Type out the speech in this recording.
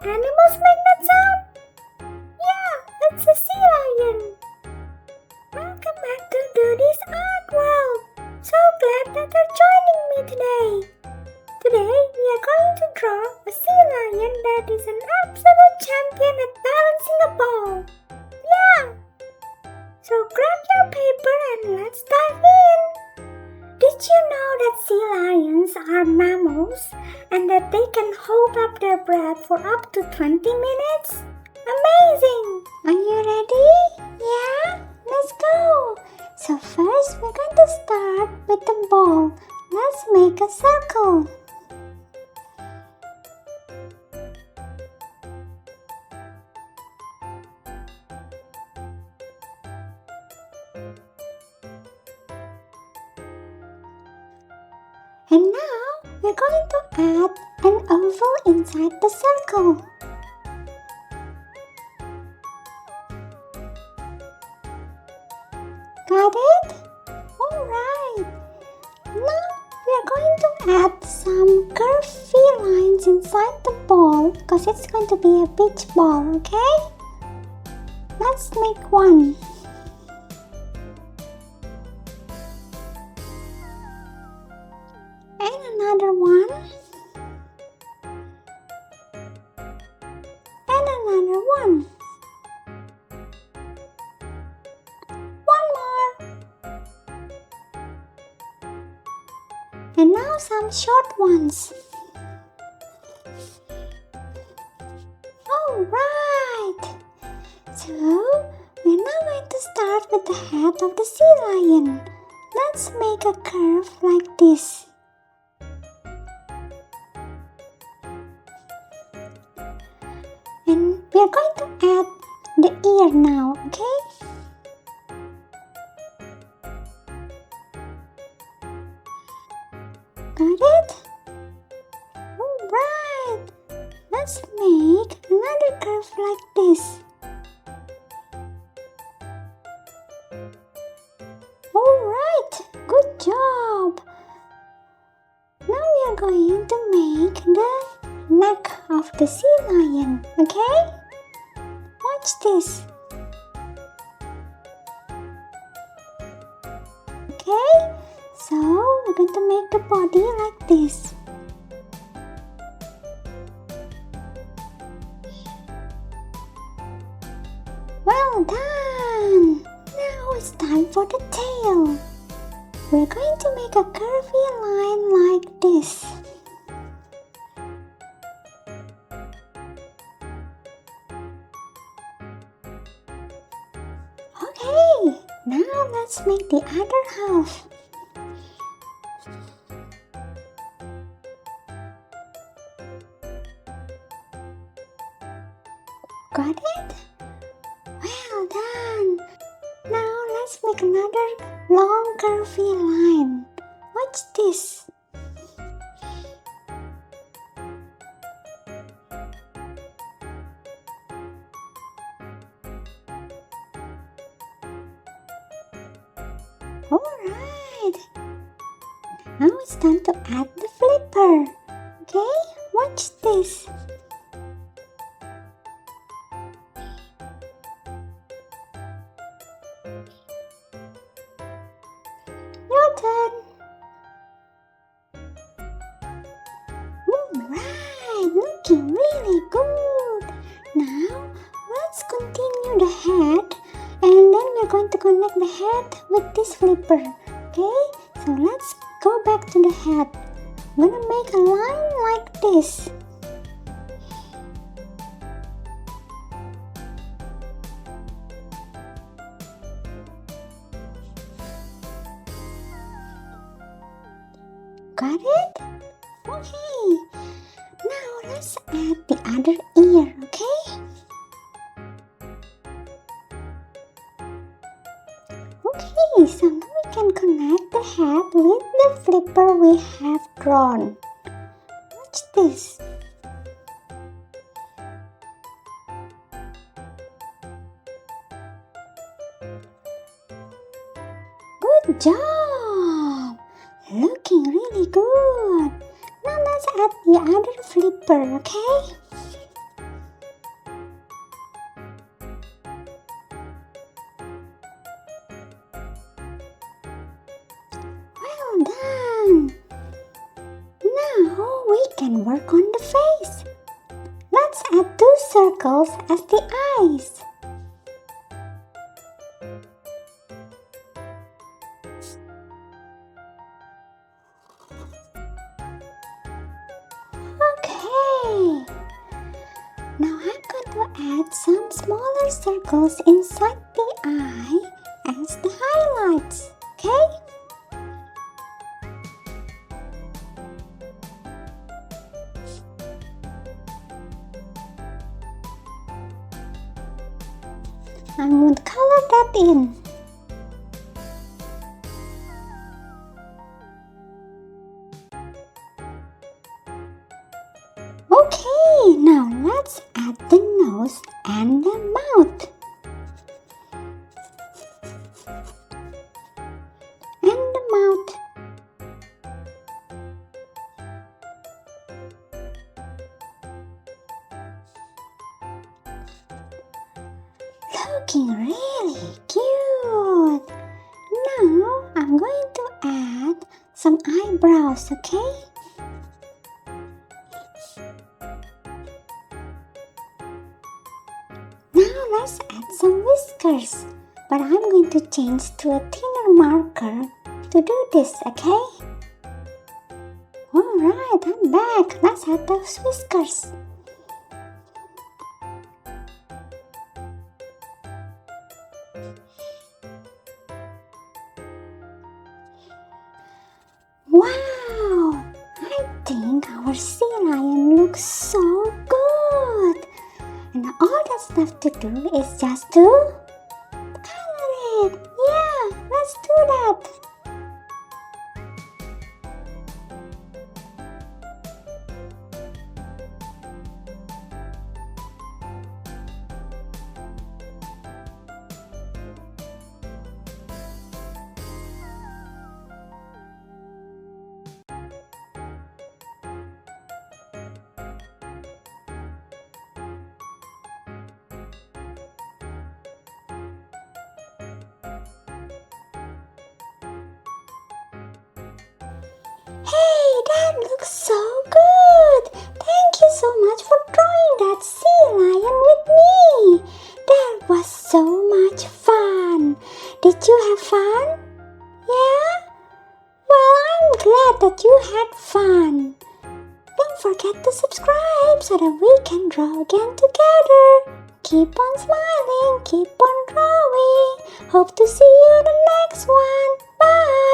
animals make that sound? Yeah, it's a sea lion. Welcome back to DooDee's Art World. So glad that you're joining me today. Today we are going to draw a sea lion that is an absolute champion at balancing a ball. Yeah! So grab your paper and let's dive in. Did you know that sea lions are mammals and that they can hold up their breath for up to 20 minutes? Amazing! Are you ready? Yeah? Let's go! So first we're going to start with the ball. Let's make a circle. And now we're going to add an oval inside the circle. Got it? Alright. Now we are going to add some curved lines inside the ball because it's going to be a beach ball, okay? Let's make one. And another one. And another one. One more. And now some short ones. Alright. So, we're now going to start with the head of the sea lion. Let's make a curve like this. And we are going to add the ear now, okay? Got it? Alright! Let's make another curve like this. Alright! Good job! Now we are going to make the neck of the sea lion, okay? Watch this. Okay, so we're going to make the body like this. Well done! Now it's time for the tail. We're going to make a curvy line like this. Okay, now let's make the other half. Got it? Well done! Now let's make another long curvy line. Watch this. Alright, now it's time to add the flipper. Okay, watch this. Your turn. Alright, looking really good. Now let's continue the head. And then we're going to connect the head with this flipper. Okay, so let's go back to the head. I'm gonna make a line like this. Got it? Okay. Now let's add the other ear, okay? Okay, so now we can connect the head with the flipper we have drawn. Watch this. Good job! Looking really good. Now let's add the other flipper, okay? Now we can work on the face. Let's add 2 circles as the eyes. Okay. Now I'm going to add some smaller circles inside the eye as the highlights. Okay? I'm going to color that in. Okay, now let's add the nose and the mouth. And the mouth. Looking really cute. Now I'm going to add some eyebrows, okay? Now let's add some whiskers, but I'm going to change to a thinner marker to do this, okay? Alright, I'm back. Let's add those whiskers. Wow! I think our sea lion looks so good. And all that's left to do is just to color it. Yeah, let's do that. Hey, that looks so good! Thank you so much for drawing that sea lion with me! That was so much fun! Did you have fun? Yeah? Well, I'm glad that you had fun! Don't forget to subscribe so that we can draw again together! Keep on smiling, keep on drawing! Hope to see you in the next one! Bye!